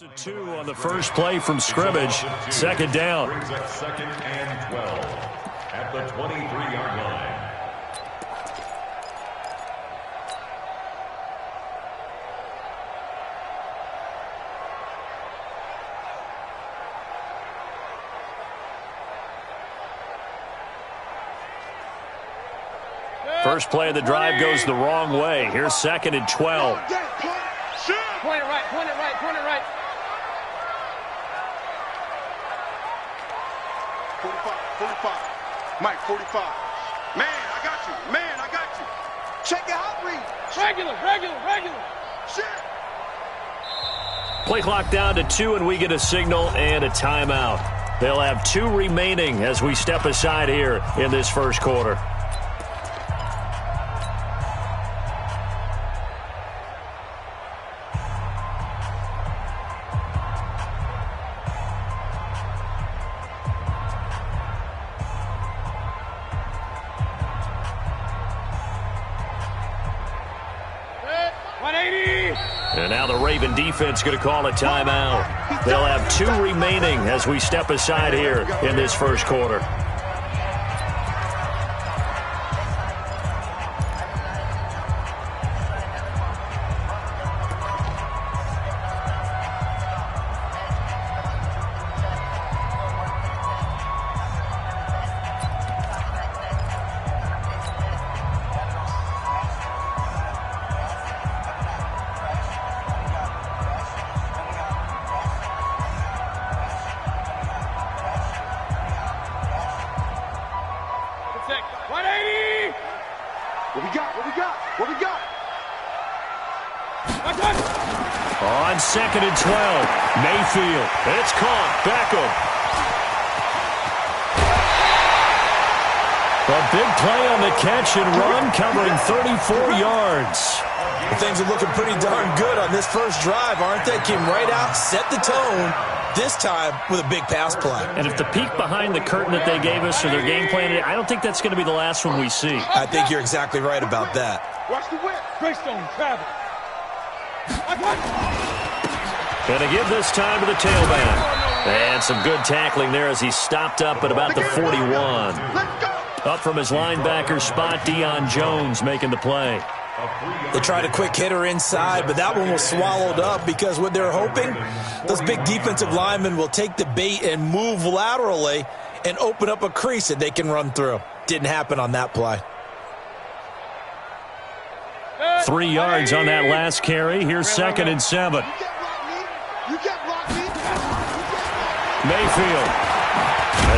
2 on the first play from scrimmage. Second down. Brings up 2nd and 12 at the 23-yard line. First play of the drive goes the wrong way. Here's 2nd and 12. Point it right, point it right, point it right. 45. Mike, 45. Man, I got you. Man, I got you. Check your hot read. Regular. Shit. Play clock down to 2, and we get a signal and a timeout. They'll have 2 remaining as we step aside here in this first quarter. And now the Raven defense going to call a timeout. They'll have 2 remaining as we step aside here in this first quarter. What we got? On 2nd and 12, Mayfield. It's caught. Beckham. A big play on the catch and run, covering 34 yards. Things are looking pretty darn good on this first drive, aren't they? Came right out, set the tone, this time with a big pass play. And if the peek behind the curtain that they gave us or their game plan, I don't think that's going to be the last one we see. I think you're exactly right about that. Watch the whip. Greystone, travel. Going to give this time to the tailback. And some good tackling there as he stopped up at about the 41. Let's go. Up from his linebacker spot, Deion Jones making the play. They tried a quick hitter inside, but that one was swallowed up because what they're hoping, those big defensive linemen will take the bait and move laterally and open up a crease that they can run through. Didn't happen on that play. 3 yards on that last carry. Here's 2nd and 7. You can't block me. Mayfield.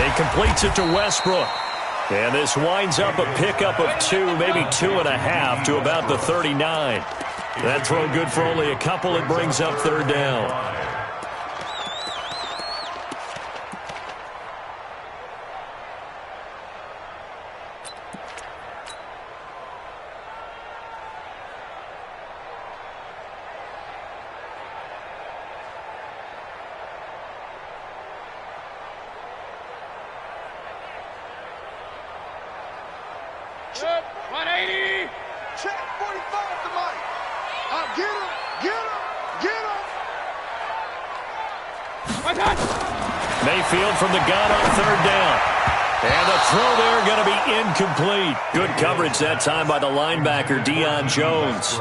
He completes it to Westbrook. And this winds up a pickup of 2, maybe 2.5 to about the 39. That throw good for only a couple. It brings up 3rd down. Check 180. Check 45 to Mike. Get him. Mayfield from the gun on 3rd down. And the throw there going to be incomplete. Good coverage that time by the linebacker, Deion Jones.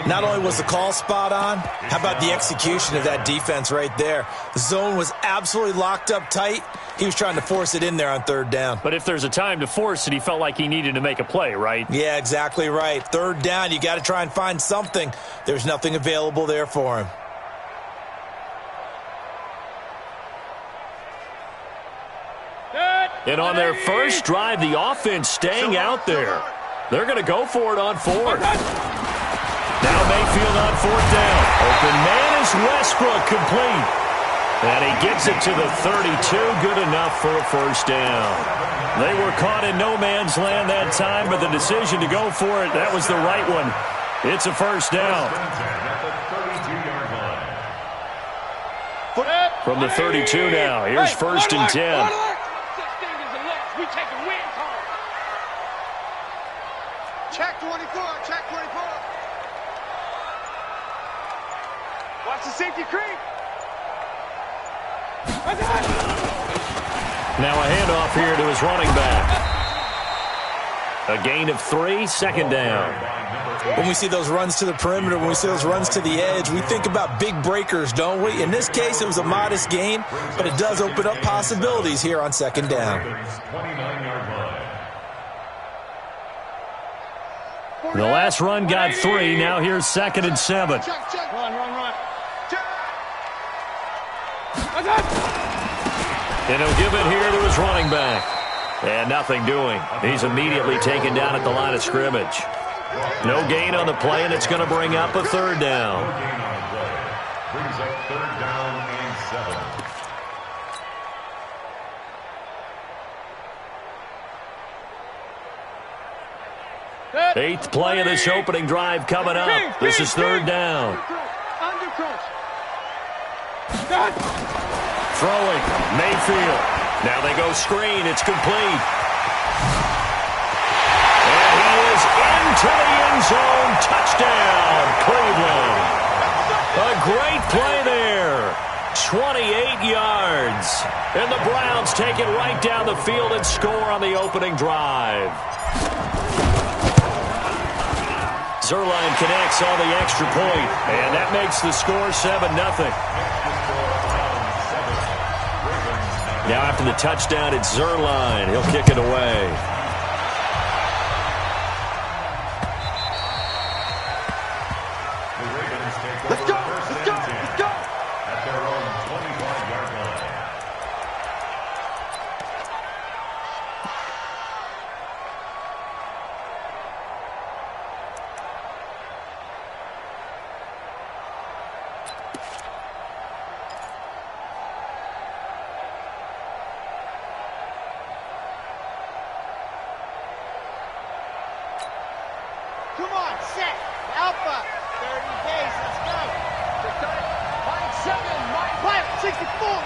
Not only was the call spot on, how about the execution of that defense right there? The zone was absolutely locked up tight. He was trying to force it in there on 3rd down. But if there's a time to force it, he felt like he needed to make a play, right? Yeah, exactly right. 3rd down, you got to try and find something. There's nothing available there for him. And on their first drive, the offense staying out there. They're going to go for it on 4th. Now Mayfield on 4th down. Open man is Westbrook, complete. And he gets it to the 32. Good enough for a 1st down. They were caught in no man's land that time, but the decision to go for it, that was the right one. It's a 1st down. From the 32 now, here's 1st and 10. We take a win call. Check 24. Check 24. Watch the safety creep. Now a handoff here to his running back. A gain of 3, second down. When we see those runs to the perimeter, when we see those runs to the edge, we think about big breakers, don't we? In this case, it was a modest gain, but it does open up possibilities here on second down. The last run got 3. Now here's 2nd and 7. Run. And he'll give it here to his running back. And nothing doing. He's immediately taken down at the line of scrimmage. No gain on the play, and it's going to bring up a 3rd down. Brings up 3rd down and 7. 8th play of this opening drive coming up. This is 3rd down. Throwing, Mayfield. Now they go screen. It's complete. And he is into the end zone. Touchdown, Cleveland. A great play there. 28 yards. And the Browns take it right down the field and score on the opening drive. Zerline connects on the extra point, and that makes the score 7-0. Now after the touchdown, it's Zerline. He'll kick it away. Let's go! At their own 25-yard line. Come on, set. Alpha. 30 days. Let's go. Mike 7. Mike 64.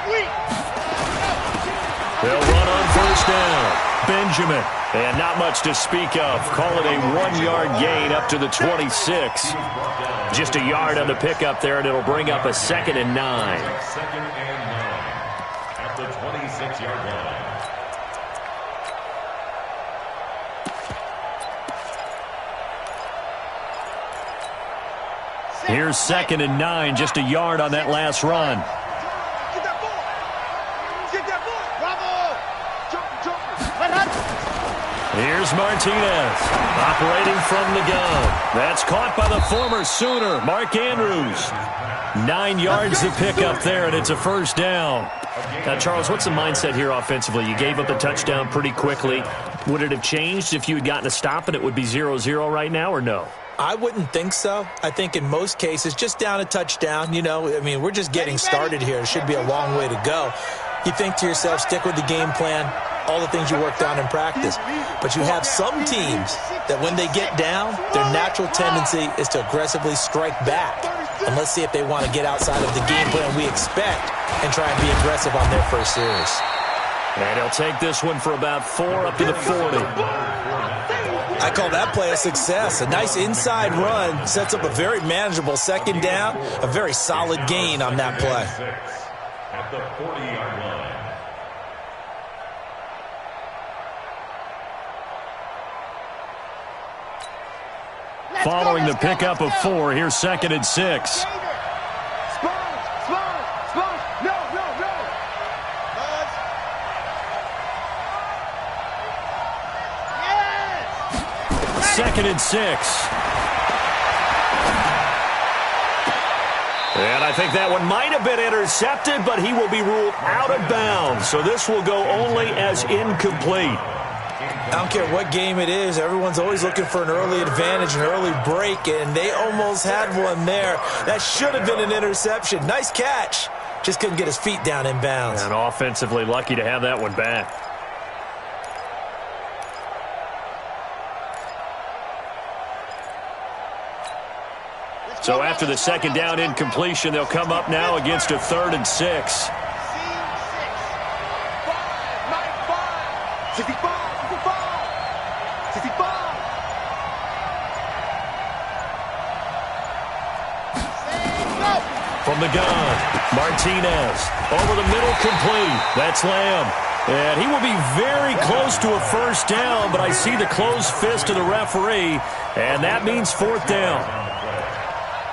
Weak. They'll run on 1st down. Benjamin. And not much to speak of. Call it a 1-yard gain up to the 26. Just a yard on the pickup there, and it'll bring up a 2nd and 9. 2nd and 9 at the 26-yard line. Here's 2nd and 9, just a yard on that last run. Get that ball! Get that ball! Bravo. Here's Martinez, operating from the gun. That's caught by the former Sooner, Mark Andrews. 9 yards to pick up there, and it's a 1st down. Now, Charles, what's the mindset here offensively? You gave up the touchdown pretty quickly. Would it have changed if you had gotten a stop and it would be 0-0 right now, or no? I wouldn't think so. I think in most cases, just down a touchdown, we're just getting started here. It should be a long way to go. You think to yourself, stick with the game plan, all the things you worked on in practice. But you have some teams that when they get down, their natural tendency is to aggressively strike back. And let's see if they want to get outside of the game plan we expect and try and be aggressive on their first series. And he'll take this one for about 4 up to the 40. I call that play a success. A nice inside run sets up a very manageable 2nd down, a very solid gain on that play. At the 40-yard line. Following the pickup of 4, here's 2nd and 6. Second and 6. And I think that one might have been intercepted, but he will be ruled out of bounds. So this will go only as incomplete. I don't care what game it is. Everyone's always looking for an early advantage, an early break, and they almost had one there. That should have been an interception. Nice catch. Just couldn't get his feet down in bounds. And offensively lucky to have that one back. So after the 2nd down incompletion, they'll come up now against a 3rd and 6. from the gun. Martinez over the middle, complete. That's Lamb. And he will be very close to a first down, but I see the closed fist of the referee, and that means fourth down.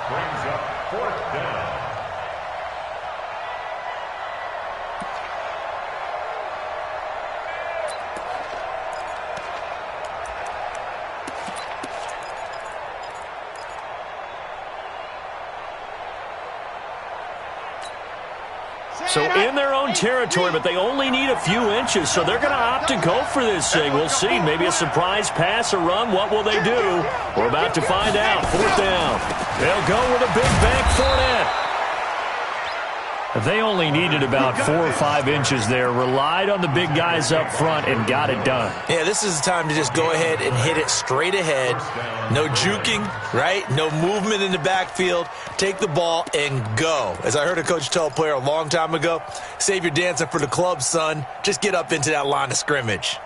Brings up fourth down. So in their own territory, but they only need a few inches, so they're going to opt to go for this thing. We'll see. Maybe a surprise pass or run. What will they do? We're about to find out. Fourth down. They'll go with a big bank Fournette. They only needed about 4 or 5 inches there, relied on the big guys up front, and got it done. Yeah, this is the time to just go ahead and hit it straight ahead. No juking, right? No movement in the backfield. Take the ball and go. As I heard a coach tell a player a long time ago, save your dancing for the club, son. Just get up into that line of scrimmage.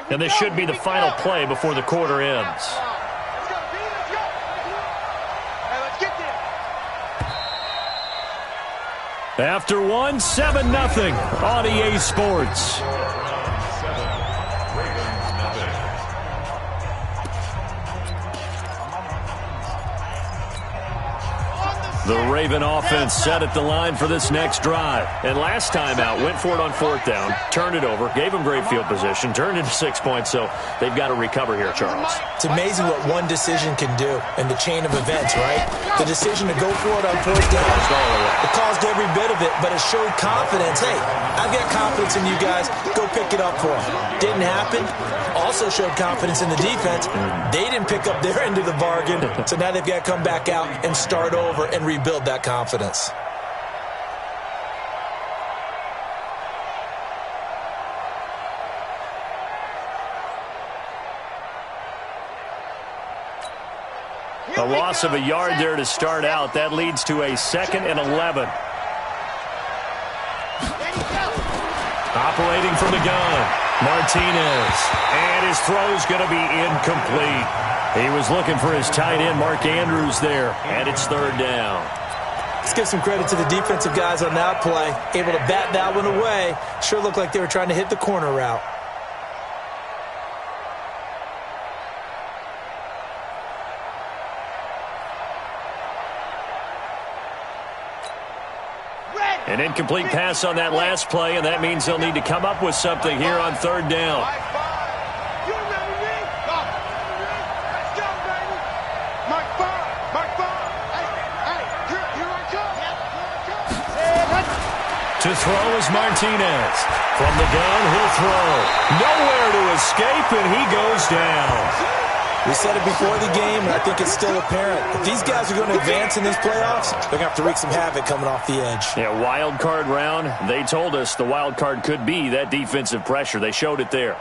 And this should be the final play before the quarter ends. After one, 7-0 on EA Sports. The Raven offense set at the line for this next drive. And last time out, went for it on fourth down, turned it over, gave them great field position, turned into 6 points, so they've got to recover here, Charles. It's amazing what one decision can do in the chain of events, right? The decision to go for it on fourth down, it caused every bit of it, but it showed confidence. Hey, I've got confidence in you guys. Go pick it up for them. Didn't happen. Also showed confidence in the defense. They didn't pick up their end of the bargain, so now they've got to come back out and start over and rebuild that confidence. A loss of a yard there to start out. That leads to a 2nd and 11. Operating from the gun, Martinez. And his throw's going to be incomplete. He was looking for his tight end, Mark Andrews, there. And it's third down. Let's give some credit to the defensive guys on that play. Able to bat that one away. Sure looked like they were trying to hit the corner route. An incomplete pass on that last play, and that means they'll need to come up with something here on third down. To throw is Martinez. From the gun, he'll throw. Nowhere to escape, and he goes down. We said it before the game, and I think it's still apparent. If these guys are going to advance in these playoffs, they're going to have to wreak some havoc coming off the edge. Yeah, wild card round. They told us the wild card could be that defensive pressure. They showed it there.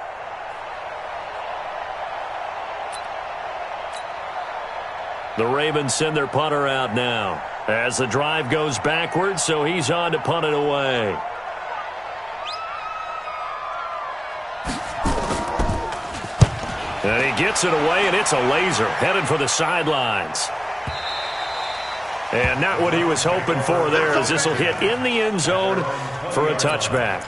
The Ravens send their punter out now as the drive goes backwards, so he's on to punt it away. And he gets it away, and it's a laser headed for the sidelines. And not what he was hoping for there, as this will hit in the end zone for a touchback.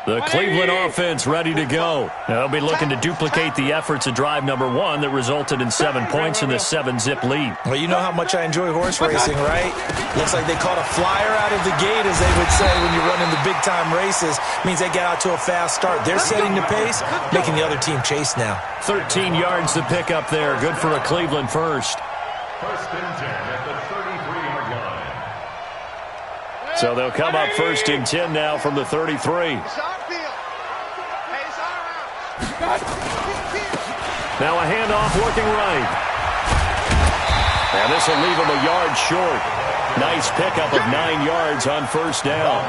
The Cleveland offense ready to go. They'll be looking to duplicate the efforts of drive number 1 that resulted in 7 points in the 7-zip lead. Well, you know how much I enjoy horse racing, right? Looks like they caught a flyer out of the gate, as they would say when you run in the big-time races. Means they get out to a fast start. They're setting the pace, making the other team chase now. 13 yards to pick up there. Good for a Cleveland first. First and 10 at the 33-yard line. So they'll come up first and 10 now from the 33. Now a handoff working right. And this will leave him a yard short. Nice pickup of 9 yards on first down.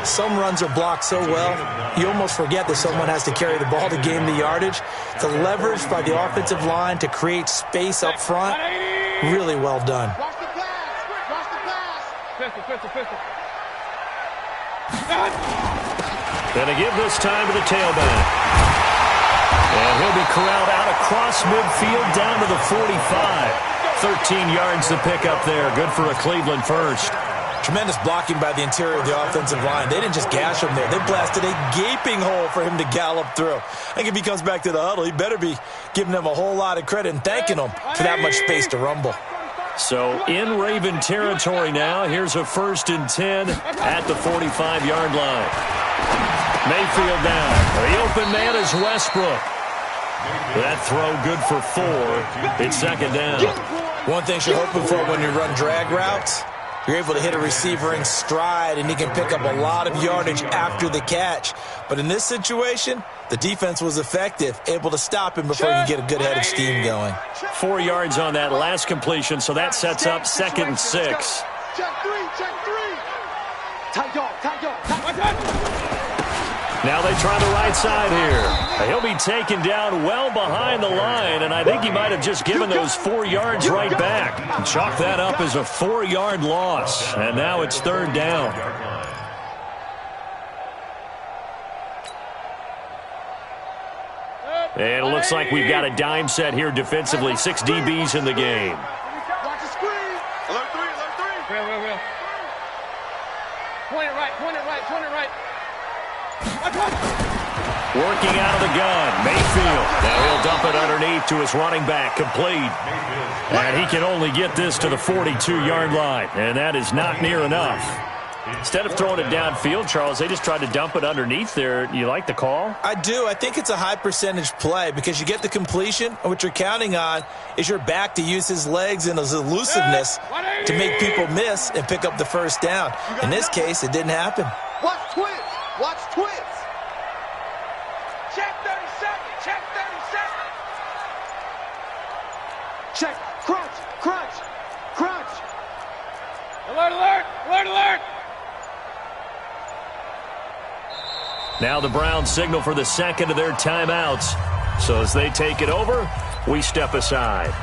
Some runs are blocked so well, you almost forget that someone has to carry the ball to gain the yardage. The leverage by the offensive line to create space up front, really well done. Watch the pass. Watch the pass. Pistol. Gonna give this time to the tailback. And he'll be corralled out across midfield down to the 45. 13 yards to pick up there. Good for a Cleveland first. Tremendous blocking by the interior of the offensive line. They didn't just gash him there. They blasted a gaping hole for him to gallop through. I think if he comes back to the huddle, he better be giving them a whole lot of credit and thanking them for that much space to rumble. So in Raven territory now. Here's a 1st and 10 at the 45-yard line. Mayfield down. The open man is Westbrook. That throw good for 4. It's 2nd down. One thing you're hoping for when you run drag routes, you're able to hit a receiver in stride, and he can pick up a lot of yardage after the catch. But in this situation, the defense was effective, able to stop him before he could get a good head of steam going. 4 yards on that last completion, so that sets up 2nd and 6. Check 3, check 3. Tight dog, tight dog, tight. Now they try the right side here. He'll be taken down well behind the line, and I think he might have just given those 4 yards right back. Chalk that up as a 4-yard loss, and now it's 3rd down. And it looks like we've got a dime set here defensively. 6 DBs in the game. Watch the screen. Alert 3, alert 3. Real. Point it right, point it right, point it right. Working out of the gun, Mayfield. Now he'll dump it underneath to his running back, complete. And he can only get this to the 42-yard line, and that is not near enough. Instead of throwing it downfield, Charles, they just tried to dump it underneath there. You like the call? I do. I think it's a high-percentage play because you get the completion, and what you're counting on is your back to use his legs and his elusiveness to make people miss and pick up the 1st down. In this case, it didn't happen. Watch twins. Watch twins. Check 37. Check 37. Check. Crunch. Crunch. Crunch. Alert, alert. Alert, alert. Now the Browns signal for the 2nd of their timeouts. So as they take it over, we step aside.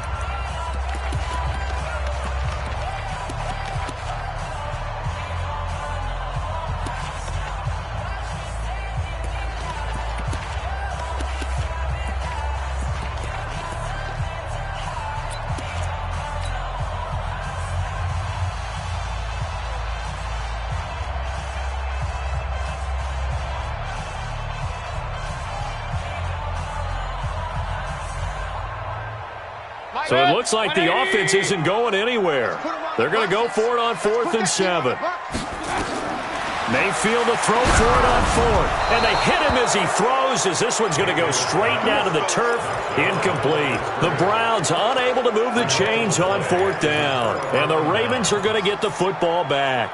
So it looks like the offense isn't going anywhere. They're going to go for it on 4th and 7. Mayfield to throw for it on 4th. And they hit him as he throws, as this one's going to go straight down to the turf. Incomplete. The Browns unable to move the chains on 4th down. And the Ravens are going to get the football back.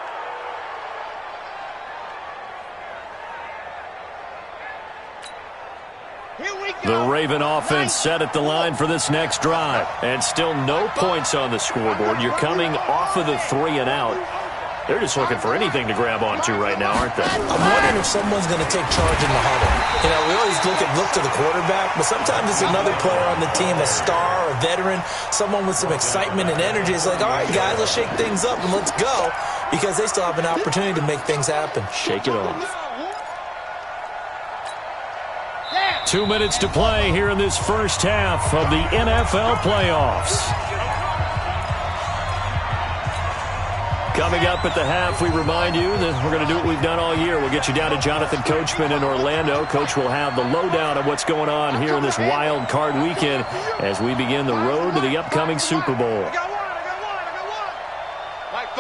The Raven offense set at the line for this next drive. And still no points on the scoreboard. You're coming off of the 3 and out. They're just looking for anything to grab onto right now, aren't they? I'm wondering if someone's going to take charge in the huddle. You know, we always look to the quarterback, but sometimes it's another player on the team, a star, a veteran, someone with some excitement and energy. It's like, all right, guys, let's shake things up and let's go, because they still have an opportunity to make things happen. Shake it off. 2 minutes to play here in this first half of the NFL playoffs. Coming up at the half, we remind you that we're going to do what we've done all year. We'll get you down to Jonathan Coachman in Orlando. Coach will have the lowdown of what's going on here in this wild card weekend as we begin the road to the upcoming Super Bowl. I got one. Mike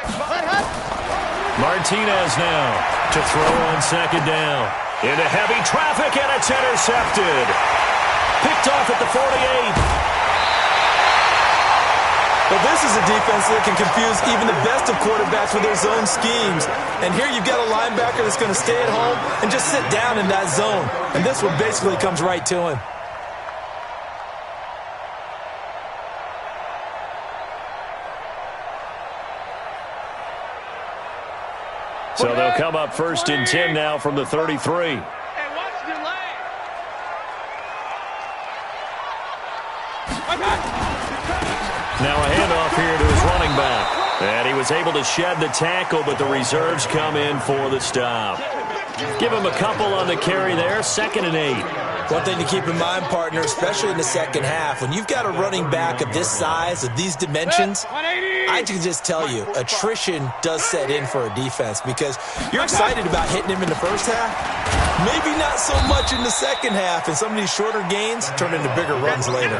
5. Martinez now to throw on 2nd down. Into heavy traffic, and it's intercepted. Picked off at the 48. But this is a defense that can confuse even the best of quarterbacks with their zone schemes. And here you've got a linebacker that's going to stay at home and just sit down in that zone. And this one basically comes right to him. So they'll come up 1st and 10 now from the 33. Hey, watch your leg. Now a handoff here to his running back. And he was able to shed the tackle, but the reserves come in for the stop. Give him a couple on the carry there, 2nd and 8. One thing to keep in mind, partner, especially in the second half, when you've got a running back of this size, of these dimensions, I can just tell you, attrition does set in for a defense because you're excited about hitting him in the first half, maybe not so much in the second half, and some of these shorter gains turn into bigger runs later.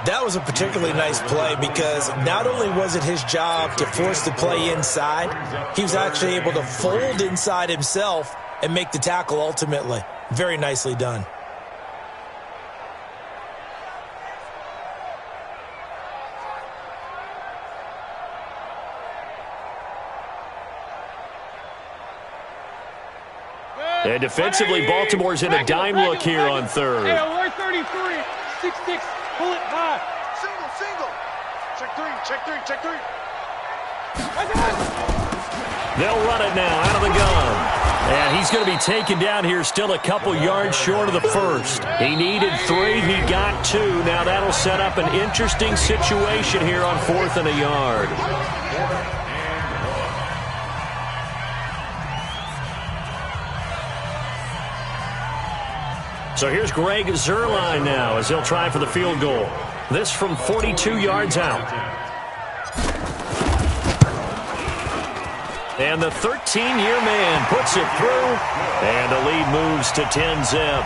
That was a particularly nice play because not only was it his job to force the play inside, he was actually able to fold inside himself and make the tackle ultimately. Very nicely done. And defensively, Baltimore's in a dime look here on 3rd. Hey, alert 33, 6-6, pull it high. Single. Check three. They'll run it now out of the gun. And he's going to be taken down here still a couple yards short of the first. He needed 3. He got 2. Now that'll set up an interesting situation here on 4th and a yard. So here's Greg Zuerlein now as he'll try for the field goal. This from 42 yards out. And the 13-year man puts it through, and the lead moves to 10-zip.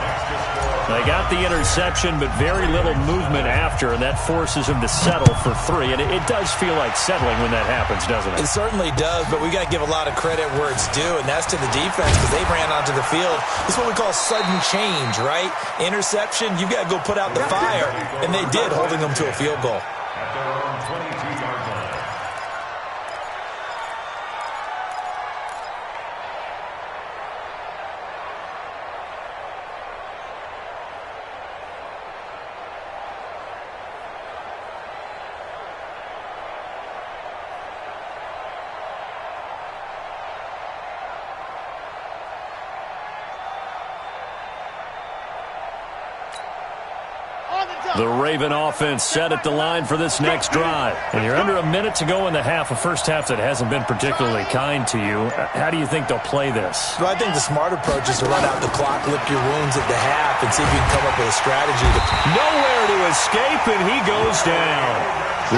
They got the interception, but very little movement after, and that forces him to settle for 3. And it does feel like settling when that happens, doesn't it? It certainly does, but we got to give a lot of credit where it's due, and that's to the defense because they ran onto the field. This is what we call sudden change, right? Interception, you got to go put out the fire, and they did, holding them to a field goal. At their own 22-yard line. The Raven offense set at the line for this next drive. And you're under a minute to go in the half, a first half that hasn't been particularly kind to you. How do you think they'll play this? Well, I think the smart approach is to run out the clock, lick your wounds at the half, and see if you can come up with a strategy. Nowhere to escape, and he goes down.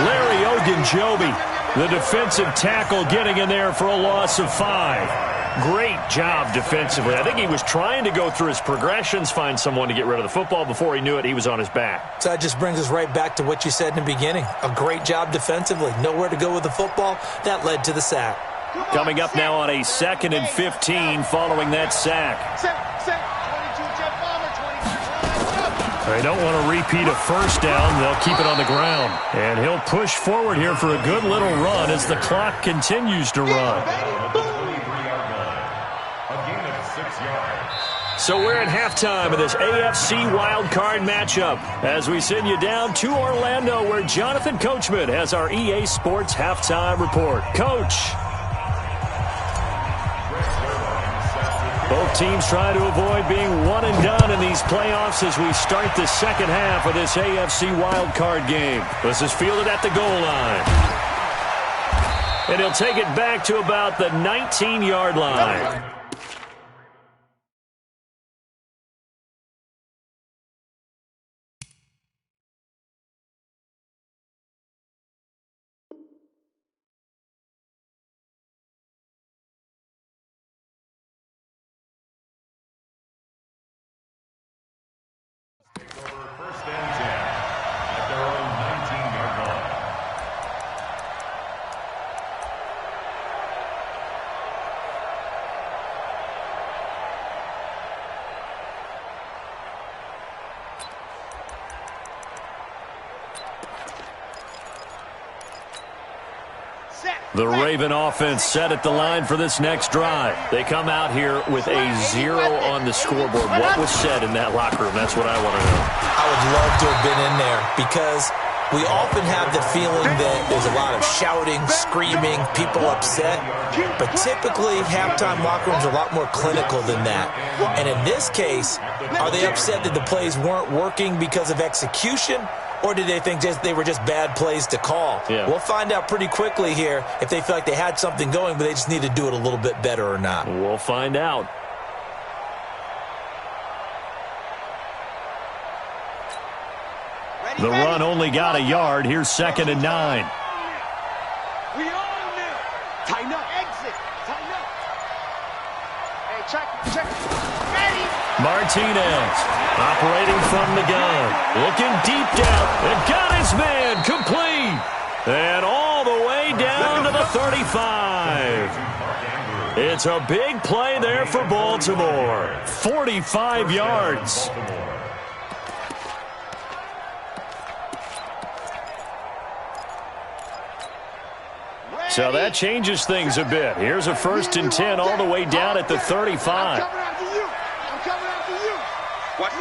Larry Ogunjobi, the defensive tackle, getting in there for a loss of 5. Great job defensively. I think he was trying to go through his progressions, find someone to get rid of the football. Before he knew it, he was on his back. So that just brings us right back to what you said in the beginning. A great job defensively. Nowhere to go with the football. That led to the sack. Coming up now on a 2nd and 15 following that sack. They don't want to repeat a first down. They'll keep it on the ground. And he'll push forward here for a good little run as the clock continues to run. So we're at halftime of this AFC wildcard matchup as we send you down to Orlando where Jonathan Coachman has our EA Sports halftime report. Coach. Both teams try to avoid being one and done in these playoffs as we start the second half of this AFC wildcard game. This is fielded at the goal line. And he'll take it back to about the 19-yard line. First and 10 at their own 19-yard line. The Raven offense set at the line for this next drive. They come out here with a 0 on the scoreboard. What was said in that locker room? That's what I want to know. I would love to have been in there because we often have the feeling that there's a lot of shouting, screaming, people upset. But typically, halftime locker rooms are a lot more clinical than that. And in this case, are they upset that the plays weren't working because of execution? Or did they think they were just bad plays to call? Yeah. We'll find out pretty quickly here if they feel like they had something going, but they just need to do it a little bit better or not. We'll find out. The run only got a yard. Here's 2nd and 9. We on now. Tighten up. Exit. Tighten up. Hey, check. Ready. Martinez operating from the gun. Looking deep down. And got his man complete. And all the way down to the 35. It's a big play there for Baltimore. 45 yards. So that changes things a bit. Here's a 1st and 10 all the way down at the 35. I'm coming after you. What?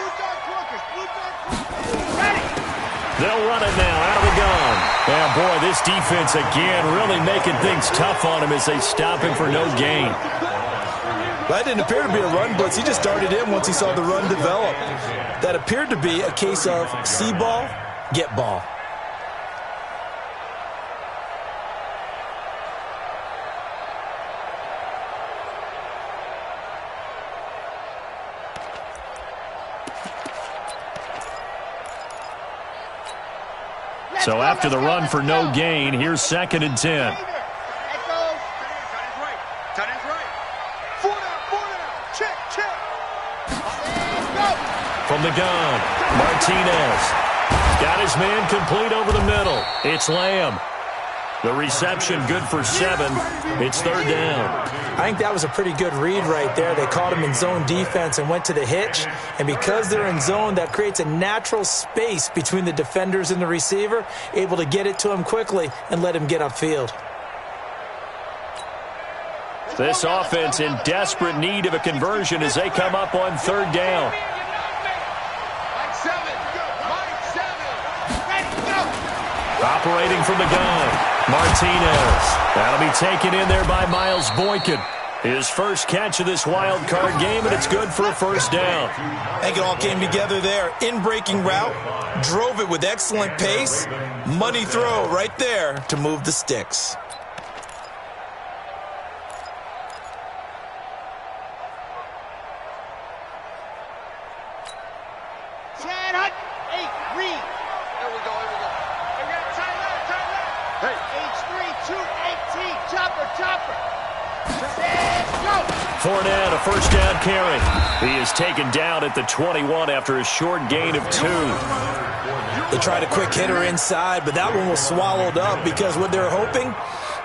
Ready. They'll run it now out of the gun. And boy, this defense again really making things tough on him as they stop him for no gain. That didn't appear to be a run blitz. He just darted in once he saw the run develop. That appeared to be a case of see ball, get ball. So after the run for no gain, here's 2nd and 10. That goes. Tight end's right. 4 down. Check. Go. From the gun, Martinez. Got his man complete over the middle. It's Lamb. The reception good for 7. It's 3rd down. I think that was a pretty good read right there. They caught him in zone defense and went to the hitch. And because they're in zone, that creates a natural space between the defenders and the receiver, able to get it to him quickly and let him get upfield. This offense in desperate need of a conversion as they come up on 3rd down. Mike 7. Ready. Go. Operating from the gun, Martinez. That'll be taken in there by Miles Boykin. His first catch of this wild card game, and it's good for a 1st down. I think it all came together there. In-breaking route, drove it with excellent pace. Money throw right there to move the sticks. Chad, 8, read. Here we go. We got tight left. Hey. H3, 218, chopper. Set, go. Fournette, a 1st down carry. He is taken down at the 21 after a short gain of 2. They tried a quick hitter inside, but that one was swallowed up because what they're hoping,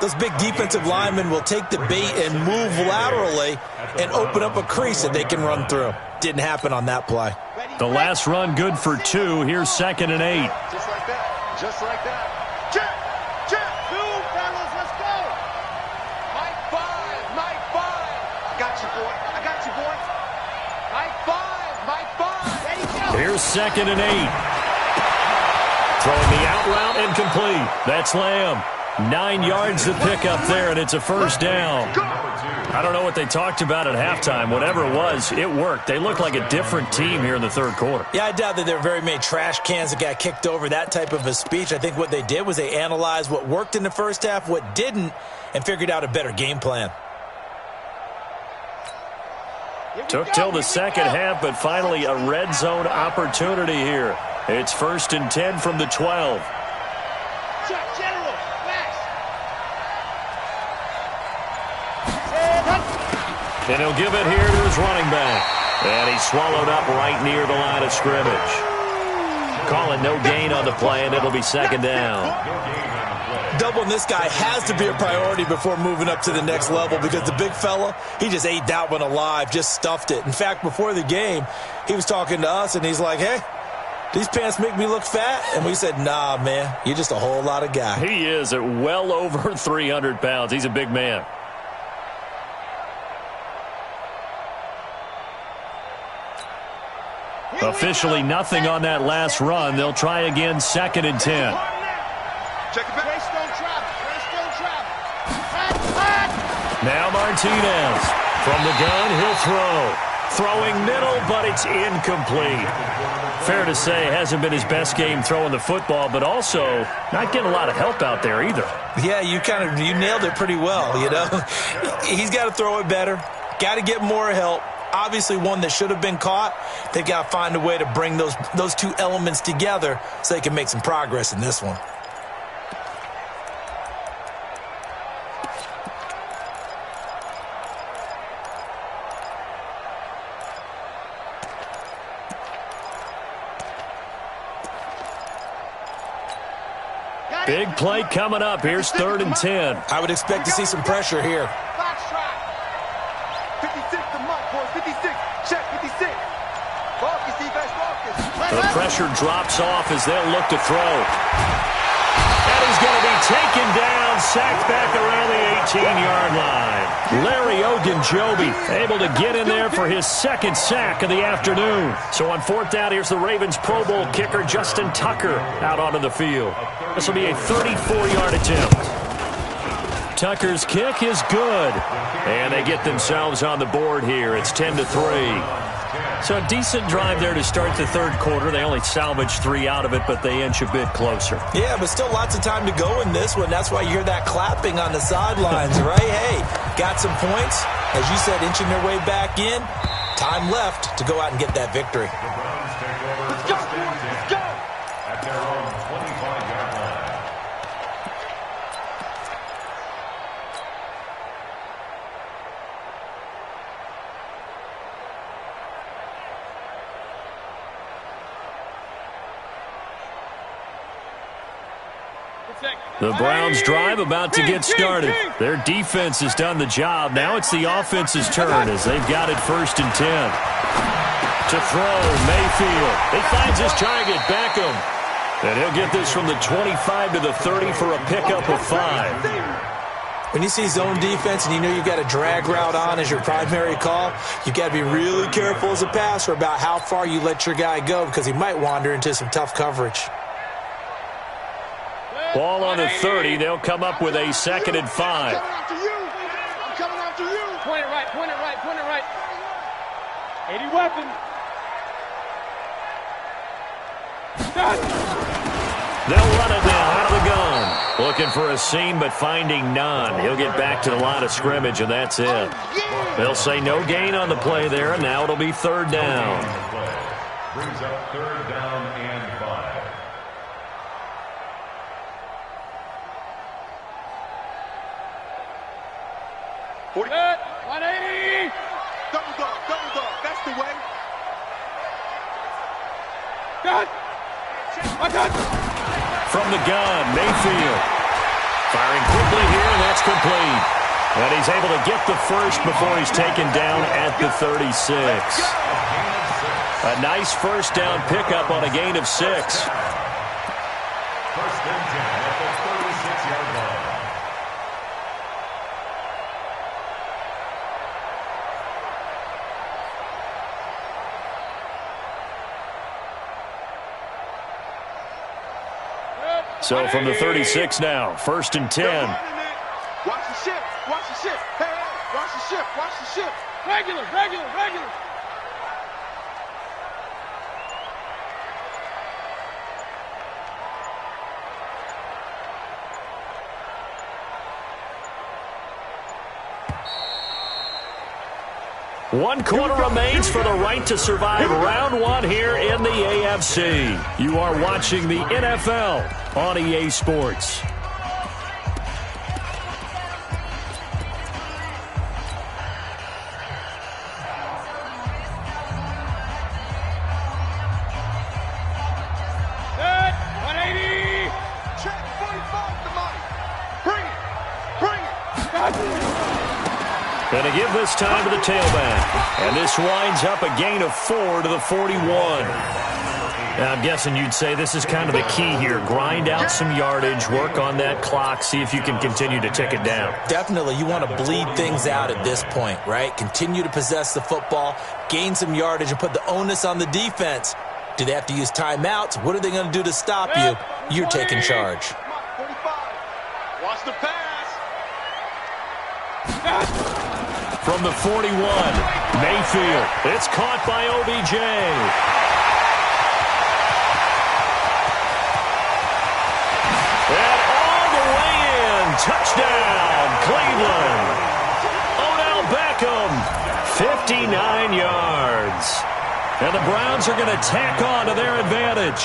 those big defensive linemen will take the bait and move laterally and open up a crease that they can run through. Didn't happen on that play. The last run good for 2. Here's 2nd and 8. Just like that. Check. 2, fellas, let's go. Mike 5. I got you, boy. Mike 5. Ready, go. Here's 2nd and 8. Throwing the out route and complete. That's Lamb. 9 yards to pick up there, and it's a 1st down. I don't know what they talked about at halftime. Whatever it was, it worked. They look like a different team here in the 3rd quarter. Yeah, I doubt that there were very many trash cans that got kicked over, that type of a speech. I think what they did was they analyzed what worked in the first half, what didn't, and figured out a better game plan. Took till the 2nd half, but finally a red zone opportunity here. It's 1st and 10 from the 12. Check, general. Flash. And he'll give it here to his running back. And he's swallowed up right near the line of scrimmage. Calling no gain on the play, and it'll be 2nd down. Doubling this guy has to be a priority before moving up to the next level because the big fella, he just ate that one alive, just stuffed it. In fact, before the game, he was talking to us, and he's like, hey, these pants make me look fat. And we said, nah, man, you're just a whole lot of guy. He is at well over 300 pounds. He's a big man. Officially nothing on that last run. They'll try again, 2nd and 10. Check it back. Race don't travel. Hot. Now Martinez. From the gun, he'll throw. Throwing middle, but it's incomplete. Fair to say, hasn't been his best game throwing the football, but also not getting a lot of help out there either. Yeah, you nailed it pretty well, you know. He's got to throw it better. Got to get more help. Obviously one that should have been caught. They've got to find a way to bring those two elements together so they can make some progress in this one. Big play coming up. Here's 3rd and 10. I would expect to see some pressure here. 56 to Mike, boys. 56. Check 56. Marcus, defense, Marcus. The pressure drops off as they'll look to throw. And he's going to be taken down, sacked back around the 18-yard line. Larry Ogunjobi able to get in there for his 2nd sack of the afternoon. So on 4th down, here's the Ravens Pro Bowl kicker Justin Tucker out onto the field. This will be a 34-yard attempt. Tucker's kick is good. And they get themselves on the board here. It's 10-3. So a decent drive there to start the 3rd quarter. They only salvaged 3 out of it, but they inch a bit closer. Yeah, but still lots of time to go in this one. That's why you hear that clapping on the sidelines, right? Hey, got some points. As you said, inching their way back in. Time left to go out and get that victory. Let's go, boys. Let's go. At their own 25-yard line. The Browns drive about to get started. Their defense has done the job. Now it's the offense's turn as they've got it 1st and 10. To throw, Mayfield. He finds his target, Beckham. And he'll get this from the 25 to the 30 for a pickup of 5. When you see zone defense and you know you've got a drag route on as your primary call, you've got to be really careful as a passer about how far you let your guy go because he might wander into some tough coverage. Ball on the 30. They'll come up with a 2nd and 5. I'm coming after you. Point it right, point it right, point it right. 80 weapons. They'll run it now out of the gun. Looking for a seam, but finding none. He'll get back to the line of scrimmage, and that's it. They'll say no gain on the play there, and now it'll be 3rd down. Brings up 3rd down and 5. Good. 180. Double dog. That's the way. Good. From the gun, Mayfield. Firing quickly here, and that's complete. And he's able to get the first before he's taken down at the 36. A nice 1st down pickup on a gain of 6. 1st and 10 at the 36-yard line. Good. So from the 36 now, 1st and 10. Watch the ship. Watch the ship. Hey, watch the ship. Watch the ship. Regular. One quarter remains for the right to survive round 1 here in the AFC. You are watching the NFL on EA Sports. Good. 180. Check 45 to Mike. Bring it. Going to give this time to the tailback. And this winds up a gain of 4 to the 41. Now, I'm guessing you'd say this is kind of the key here. Grind out some yardage, work on that clock, see if you can continue to tick it down. Definitely, you want to bleed things out at this point, right? Continue to possess the football, gain some yardage, and put the onus on the defense. Do they have to use timeouts? What are they going to do to stop you? You're taking charge. 45. Watch the pass. From the 41, Mayfield. It's caught by OBJ. And all the way in. Touchdown, Cleveland. Odell Beckham, 59 yards. And the Browns are going to tack on to their advantage.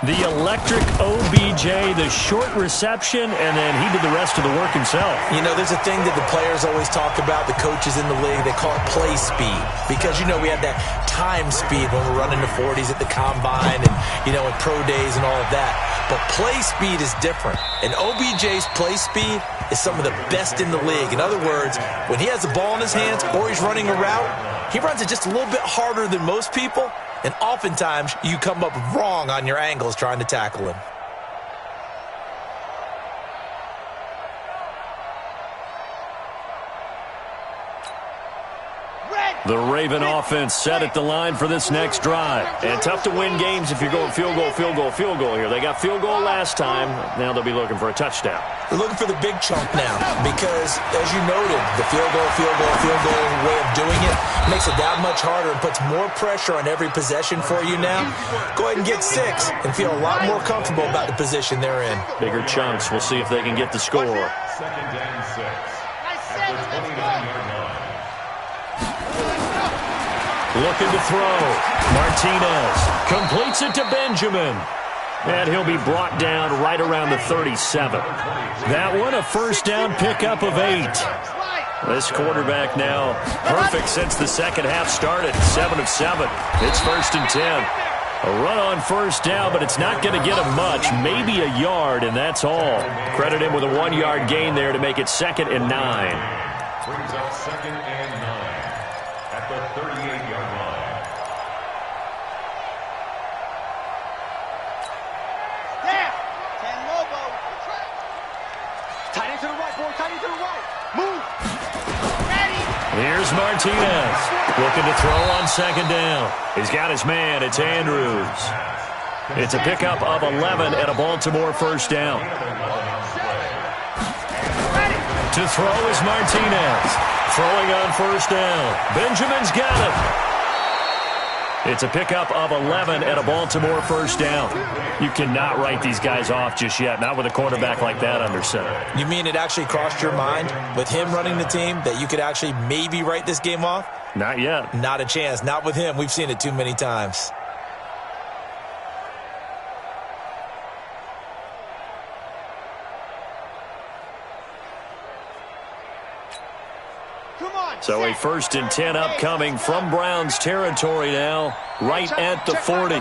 The electric OBJ, the short reception, and then he did the rest of the work himself. You know, there's a thing that the players always talk about, the coaches in the league, they call it play speed. Because, you know, we have that time speed when we're running the 40s at the combine and, you know, in pro days and all of that. But play speed is different. And OBJ's play speed is some of the best in the league. In other words, when he has the ball in his hands or he's running a route, he runs it just a little bit harder than most people. And oftentimes, you come up wrong on your angles trying to tackle him. The Raven offense set at the line for this next drive. And tough to win games if you're going field goal, field goal, field goal here. They got field goal last time. Now they'll be looking for a touchdown. They're looking for the big chunk now because, as you noted, the field goal way of doing it makes it that much harder and puts more pressure on every possession for you now. Go ahead and get 6 and feel a lot more comfortable about the position they're in. Bigger chunks. We'll see if they can get the score. 2nd and 6. At the 29-yard line. Looking to throw. Martinez completes it to Benjamin. And he'll be brought down right around the 37. That one, a first down pickup of 8. This quarterback now perfect since the second half started. 7 of 7. It's 1st and 10. A run on first down, but it's not going to get him much. Maybe a yard, and that's all. Credit him with a 1-yard gain there to make it 2nd and 9. Brings up 2nd and 9 at the 38-yard line. There. 10 Lobo. Tight end to the right, boy. Tight end to the right. Move. Ready. Here's Martinez. Looking to throw on 2nd down. He's got his man. It's Andrews. It's a pickup of 11 and a Baltimore first down. To throw is Martinez. Throwing on first down. Benjamin's got it. It's a pickup of 11 and a Baltimore first down. You cannot write these guys off just yet, not with a quarterback like that under center. You mean it actually crossed your mind with him running the team that you could actually maybe write this game off? Not yet. Not a chance. Not with him. We've seen it too many times. So a 1st and 10 upcoming from Browns territory now, right at the 40.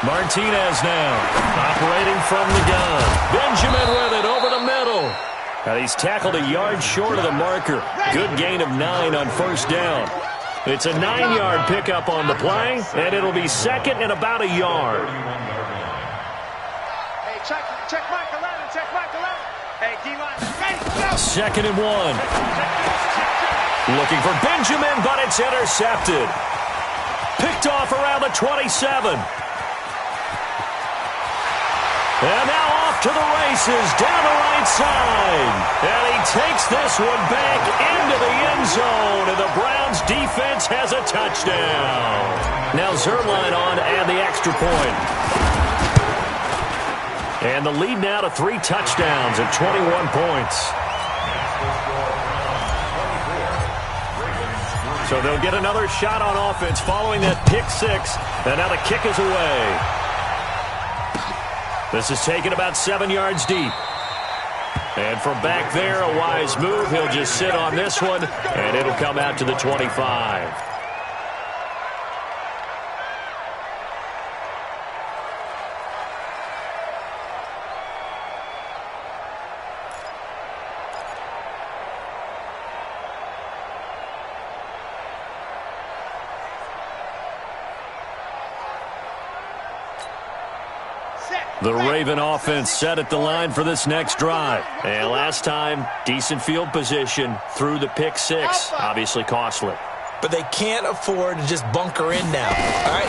Martinez now, operating from the gun. Benjamin with it over the middle. Now he's tackled a yard short of the marker. Good gain of 9 on first down. It's a 9-yard pickup on the play, and it'll be 2nd and about a yard. Hey, check Mike 11, check Mike 11. Hey, D-line, ready, go. 2nd and 1. Looking for Benjamin, but it's intercepted. Picked off around the 27. And now off to the races, down the right side. And he takes this one back into the end zone, and the Browns defense has a touchdown. Now Zerline on and the extra point. And the lead now to 3 touchdowns at 21 points. So they'll get another shot on offense following that pick 6. And now the kick is away. This is taken about 7 yards deep. And from back there, a wise move. He'll just sit on this one, and it'll come out to the 25. The Raven offense set at the line for this next drive. And last time, decent field position through the pick 6. Obviously costly. but they can't afford to just bunker in now. All right,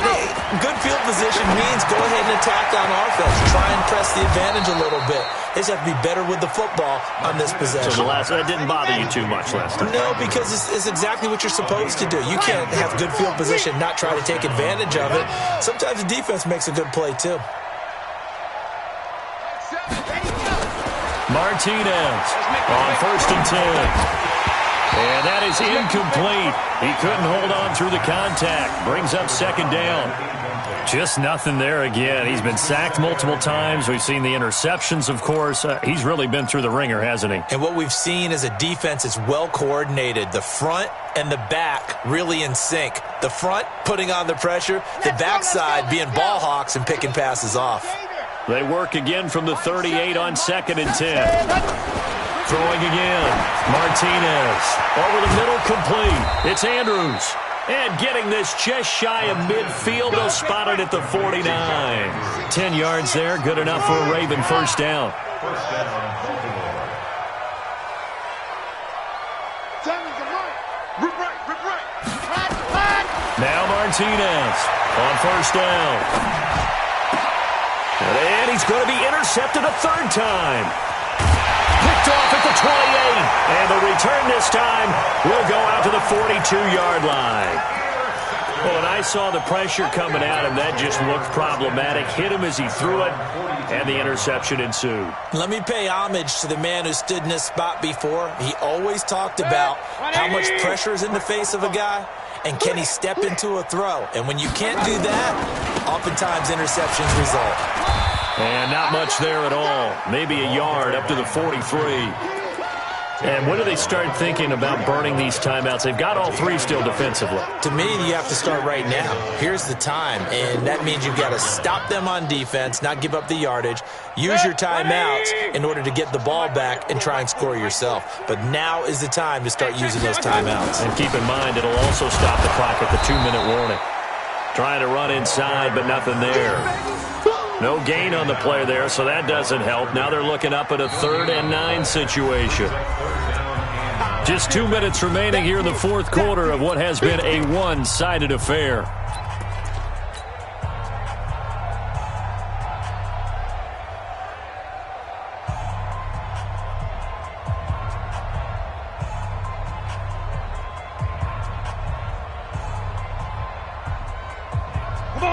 good field position means go ahead and attack on offense. Try and press the advantage a little bit. They just have to be better with the football on this possession. So that didn't bother you too much last time? No, because it's exactly what you're supposed to do. You can't have good field position, not try to take advantage of it. Sometimes the defense makes a good play, too. Martinez on 1st and 10. And that is incomplete. He couldn't hold on through the contact. Brings up 2nd down. Just nothing there again. He's been sacked multiple times. We've seen the interceptions, of course. He's really been through the ringer, hasn't he? And what we've seen is a defense that's well coordinated. The front and the back really in sync. The front putting on the pressure. The backside being ball hawks and picking passes off. They work again from the 38 on 2nd and 10. Throwing again. Martinez. Over the middle, complete. It's Andrews. And getting this just shy of midfield. They'll spot it at the 49. 10 yards there. Good enough for a Raven first down. Now Martinez on 1st down. And he's going to be intercepted a 3rd time. Picked off at the 28. And the return this time will go out to the 42-yard line. Well, when I saw the pressure coming at him, that just looked problematic. Hit him as he threw it, and the interception ensued. Let me pay homage to the man who stood in this spot before. He always talked about how much pressure is in the face of a guy, and can he step into a throw. And when you can't do that, oftentimes interceptions result. And not much there at all. Maybe a yard up to the 43. And when do they start thinking about burning these timeouts? They've got all 3 still defensively. To me, you have to start right now. Here's the time, and that means you've got to stop them on defense, not give up the yardage, use your timeouts in order to get the ball back and try and score yourself. But now is the time to start using those timeouts. And keep in mind, it'll also stop the clock at the 2-minute warning. Trying to run inside, but nothing there. No gain on the play there, so that doesn't help. Now they're looking up at a 3rd and 9 situation. Just 2 minutes remaining here in the 4th quarter of what has been a one-sided affair.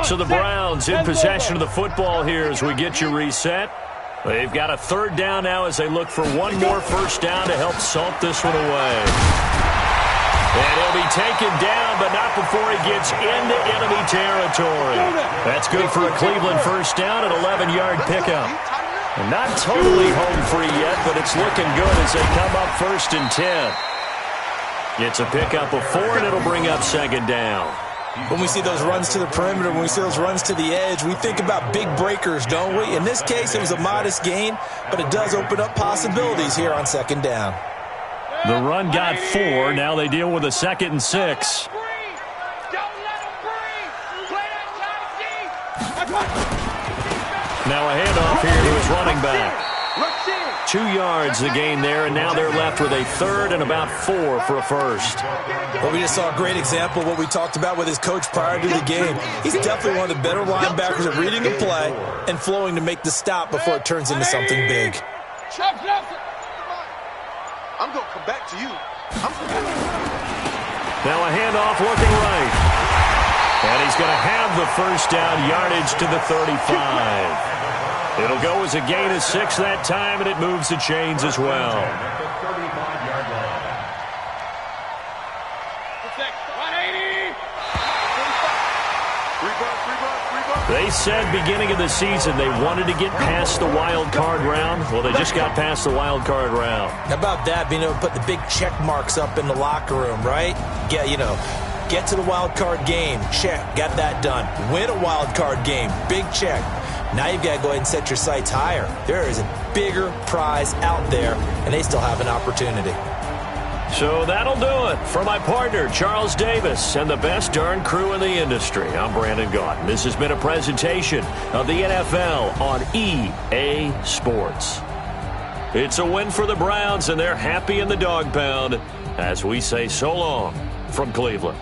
So the Browns in possession of the football here as we get you reset. They've got a 3rd down now as they look for one more first down to help salt this one away. And he'll be taken down, but not before he gets into enemy territory. That's good for a Cleveland first down, an 11-yard pickup. And not totally home free yet, but it's looking good as they come up 1st and 10. It's a pickup of 4, and it'll bring up 2nd down. When we see those runs to the perimeter, when we see those runs to the edge, we think about big breakers, don't we? In this case, it was a modest gain, but it does open up possibilities here on 2nd down. The run got 4. Now they deal with a 2nd and 6. Now a handoff here to his running back. 2 yards the gain there, and now they're left with a 3rd and about 4 for a first. Well, we just saw a great example of what we talked about with his coach prior to the game. He's definitely one of the better linebackers at reading a play and flowing to make the stop before it turns into something big. I'm going to come back to you. Now a handoff looking right. And he's going to have the first down, yardage to the 35. It'll go as a gain of 6 that time, and it moves the chains as well. They said beginning of the season they wanted to get past the wild card round. Well, they just got past the wild card round. How about that, being able to put the big check marks up in the locker room, right? Get to the wild card game, check, got that done. Win a wild card game, big check. Now you've got to go ahead and set your sights higher. There is a bigger prize out there, and they still have an opportunity. So that'll do it for my partner, Charles Davis, and the best darn crew in the industry. I'm Brandon Gaudin. This has been a presentation of the NFL on EA Sports. It's a win for the Browns, and they're happy in the dog pound as we say so long from Cleveland.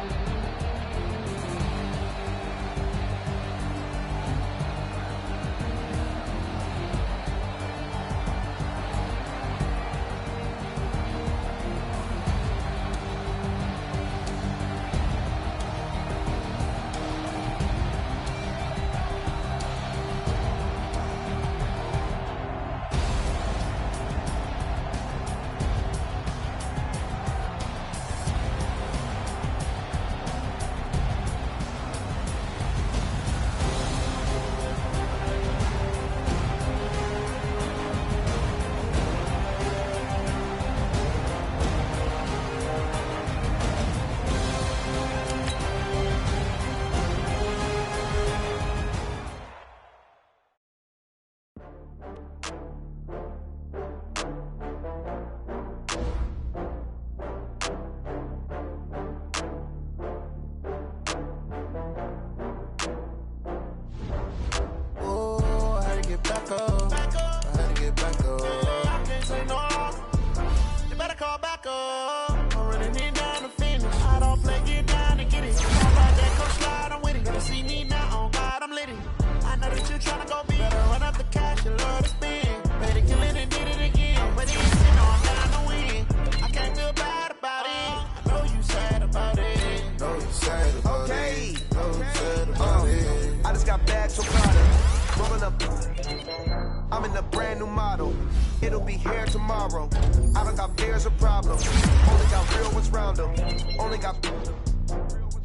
I'm in a brand new model. It'll be here tomorrow. I don't got fears or problems. Only got real ones round them. Only got.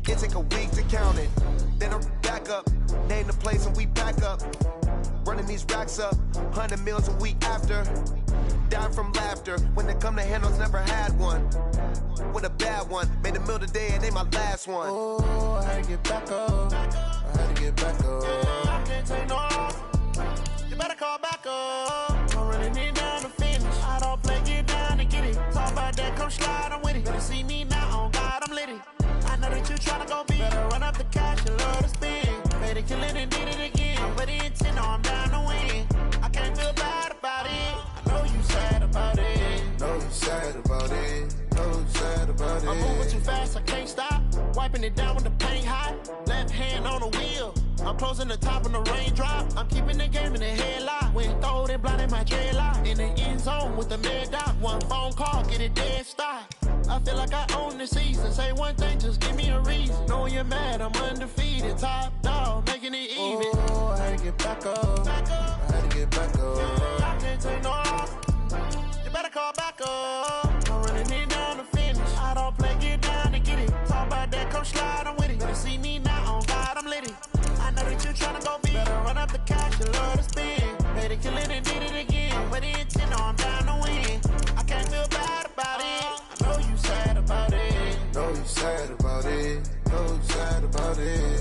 It take a week to count it. Then I'm back up. Name the place and we pack up. Running these racks up. 100 meals a week after. Down from laughter. When they come to handles, never had one. With a bad one. Made a meal today and they my last one. Oh, I had to get back up. I had to get back up. I can't take no. You better call back up. I'm running it down to finish. I don't play, get down and get it. Talk about that, come slide, I'm with it. Better see me now, on God, I'm lit it. I know that you tryna go be. Better run up the cash, you love to spend. Better kill it and did it again. But the intent, no, I'm down to win. I can't feel bad about it. I know you sad about it. Know you sad about it. Know you sad about it. I'm moving too fast, I can't stop. Wiping it down when the paint hot. Left hand on the wheel. I'm closing the top when the raindrop. I'm keeping the game in the headlock. When throwed and blinded my dreadlock. In the end zone with the mad dot. One phone call, get it dead stop. I feel like I own the season. Say one thing, just give me a reason. Knowing you're mad, I'm undefeated. Top dog, making it even. Oh, I had to get back up. I had to get back up. I can't take no. You better call back up. I'm running it down to finish. I don't play, get down to get it. Talk about that, come slide, I'm with it. Better see me now, on God, I'm lit it. I know that you tryna go be. Better run up the cash, you love to spend. Better kill it and did it again. But the intent, no, I'm down to win. I can't feel bad about it. I know you sad about it. Know you sad about it. Know you sad about it.